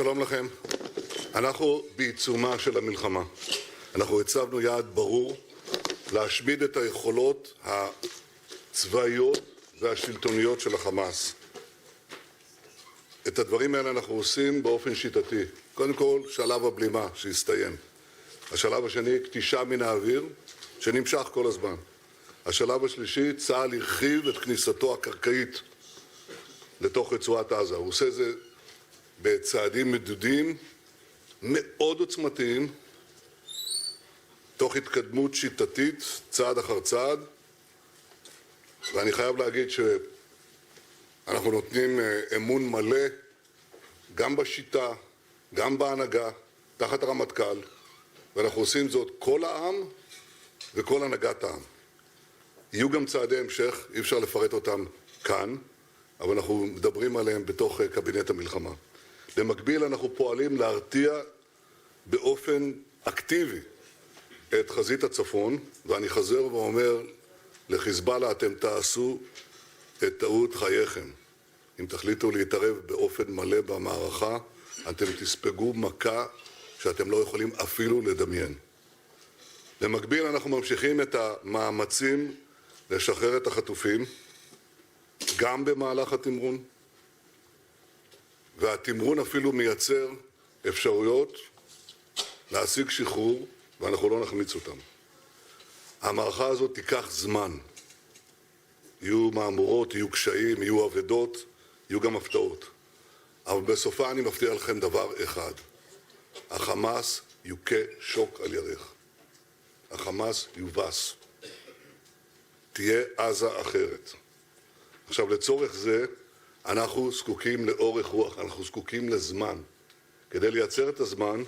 שלום לכם. אנחנו בעיצומה של המלחמה. אנחנו הצבנו יעד ברור להשמיד את היכולות הצבאיות והשלטוניות של החמאס. את הדברים האלה אנחנו עושים באופן שיטתי. קודם כל, שלב הבלימה שהסתיים. השלב השני, כתישה מן האוויר, שנמשך כל הזמן. השלב השלישי, צה"ל הרחיב את כניסתו הקרקעית לתוך רצועת עזה. הוא עושה זה בצעדים מדודים, מאוד עוצמתיים, תוך התקדמות שיטתית, צעד אחר צעד, ואני חייב להגיד שאנחנו נותנים אמון מלא גם בשיטה, גם בהנהגה, תחת הרמטכ"ל, ואנחנו עושים זאת כל העם וכל הנהגת העם. יהיו גם צעדי המשך, אי אפשר לפרט אותם כאן, אבל אנחנו מדברים עליהם בתוך קבינט המלחמה. במקביל אנחנו פועלים להרתיע באופן אקטיבי את חזית הצפון, ואני חזר ואומר לחיזבאללה, אתם תעשו את טעות חייכם. אם תחליטו להתערב באופן מלא במערכה, אתם תספגו מכה שאתם לא יכולים אפילו לדמיין. במקביל אנחנו ממשיכים את המאמצים לשחרר את החטופים, גם במהלך התמרון, והתמרון אפילו מייצר אפשרויות להשיג שחרור, ואנחנו לא נחמיץ אותם. המערכה הזאת תיקח זמן. יהיו מהמורות, יהיו קשיים, יהיו אבדות, יהיו גם הפתעות. אבל בסופה אני מבטיח לכם דבר אחד. החמאס יוכה שוק על ירך. החמאס יובס. תהיה עזה אחרת. עכשיו, לצורך זה, אנחנו זקוקים לאורך רוח, אנחנו זקוקים לזמן. כדי לייצר את הזמן,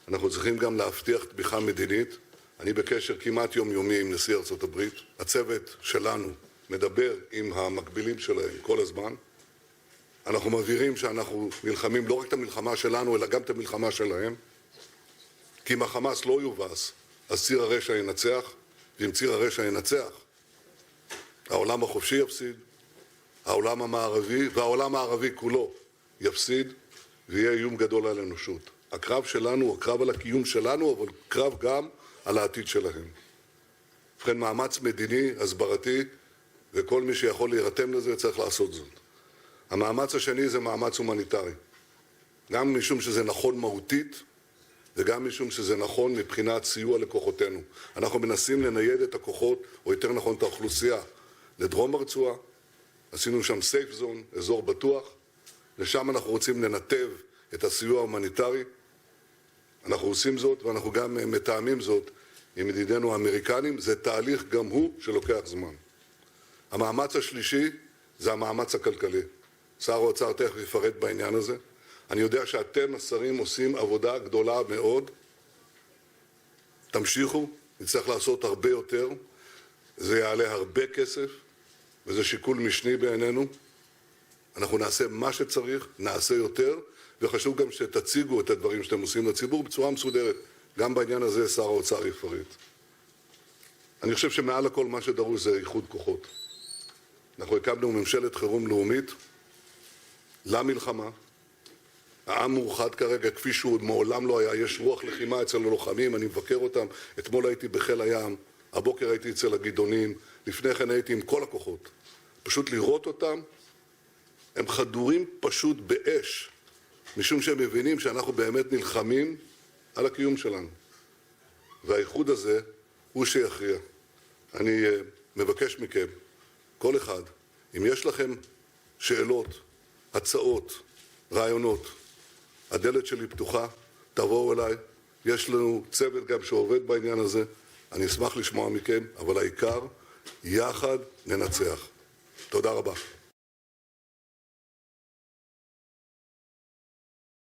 אנחנו צריכים גם להבטיח תמיכה מדינית. אני בקשר כמעט יומיומי עם נשיא ארצות הברית. הצוות שלנו מדבר עם המקבילים שלהם כל הזמן. אנחנו מבהירים שאנחנו נלחמים לא רק את המלחמה שלנו, אלא גם את המלחמה שלהם. כי אם החמאס לא יובס, אז ציר הרשע ינצח, ואם ציר הרשע ינצח, העולם החופשי יפסיד, העולם המערבי והעולם הערבי כולו יפסיד, ויהיה איום גדול על האנושות. הקרב שלנו הוא הקרב על הקיום שלנו, אבל קרב גם על העתיד שלהם. ובכן, מאמץ מדיני, הסברתי, וכל מי שיכול להירתם לזה צריך לעשות זאת. המאמץ השני זה מאמץ הומניטרי. גם משום שזה נכון מהותית, וגם משום שזה נכון מבחינת סיוע לכוחותינו. אנחנו מנסים לנייד את הכוחות, או יותר נכון את האוכלוסייה, לדרום הרצועה. עשינו שם סייף זון, אזור בטוח. לשם אנחנו רוצים לנתב את הסיוע ההומניטרי. אנחנו עושים זאת, ואנחנו גם מתאמים זאת עם ידידינו האמריקנים. זה תהליך גם הוא שלוקח זמן. המאמץ השלישי זה המאמץ הכלכלי. שר האוצר תכף יפרט בעניין הזה. אני יודע שאתם, השרים, עושים עבודה גדולה מאוד. תמשיכו, נצטרך לעשות הרבה יותר. זה יעלה הרבה כסף, וזה שיקול משני בעינינו. אנחנו נעשה מה שצריך, נעשה יותר, וחשוב גם שתציגו את הדברים שאתם עושים לציבור בצורה מסודרת. גם בעניין הזה שר האוצר יפרט. אני חושב שמעל הכל מה שדרוש זה איחוד כוחות. אנחנו הקמנו ממשלת חירום לאומית למלחמה. העם מאוחד כרגע, כפי שהוא מעולם לא היה. יש רוח לחימה אצל הלוחמים, אני מבקר אותם. אתמול הייתי בחיל הים, הבוקר הייתי אצל הגדעונים, לפני כן הייתי עם כל הכוחות. פשוט לראות אותם, הם חדורים פשוט באש, משום שהם מבינים שאנחנו באמת נלחמים על הקיום שלנו. והאיחוד הזה הוא שיכריע. אני מבקש מכם, כל אחד, אם יש לכם שאלות, הצעות, רעיונות, הדלת שלי פתוחה, תבואו אליי. יש לנו צוות גם שעובד בעניין הזה. אני אשמח לשמוע מכם, אבל העיקר, יחד ננצח. תודה רבה.